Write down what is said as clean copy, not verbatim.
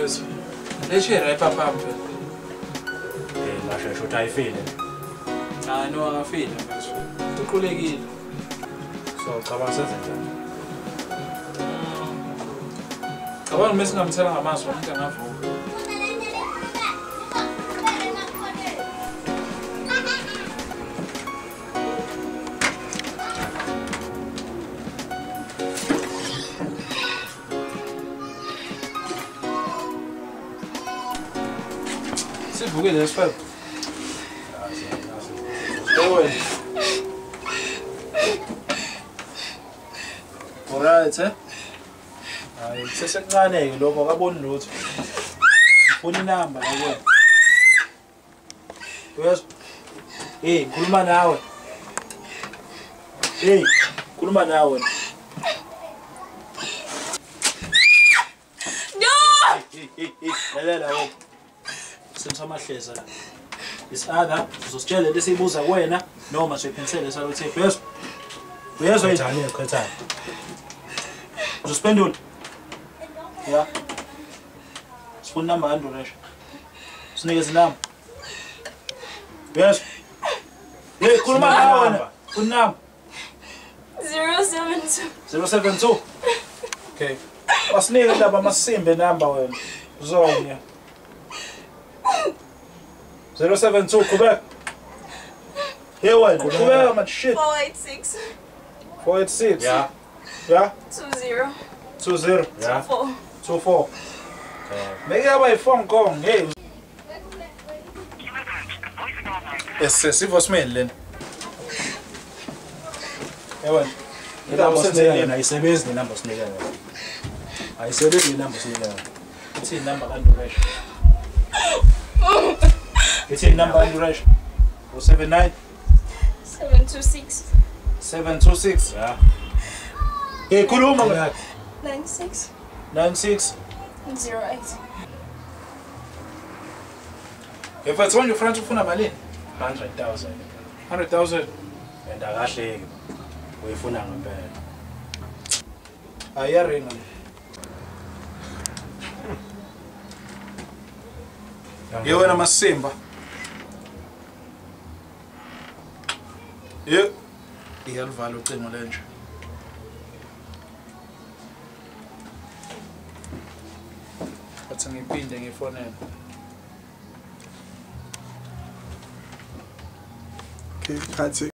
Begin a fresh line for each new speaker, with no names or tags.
Bese. Leshe right papa phela.
Ngasho ukuthi ayifile.
Hayi no angafile bese. Uqhulekile.
So cabanga senze njani?
Cabanga mase ngamthela ngamazwi umuntu angavuka. Sivuke lesifo. Ewe. Alright, hayi sesekuncane ke lokho akaboni lutho. Ufuna inamba la kuwe. Uyezwa? Khuluma nawe. Khuluma nawe. Lalela wena. Semsamahleza la. Isada uzositshela lesibuza kuwena noma siphensele saluthi bese. Uyezwa yini?
Khethani.
Uzospendula. Ya. Sifuna namba kanduresha. Sinikeze namba. Yes. Khuluma nawe wena. Funa namba.
072.
072. Okay. Wasinike indaba masimbe namba wena. Uzonya. 072 qhubeka. Hey wena, qhubeka manje shit.
486.
486.
Yeah.
Yeah.
20.
20.
Yeah.
4.
24. Make up my phone call. Hey. Sivyo smell then. Ewan.
Inamba sinikele ayisebenzi nenamba sinikele. Ayisebenzi nenamba sinikele.
Ithi number kanduresha. Ithi number kanduresha. 079
726.
726.
Yeah.
Hey, khuluma manje.
96.
96.
08.
If it's on your friend ufuna malini?
100,000.
100,000.
And akahleki. Uyifuna ngempela.
Ayaringa. Yewena masimba. Iyalivala ucingo lenje. Bathi ngiphinde ngifonele.
Okay, that's it.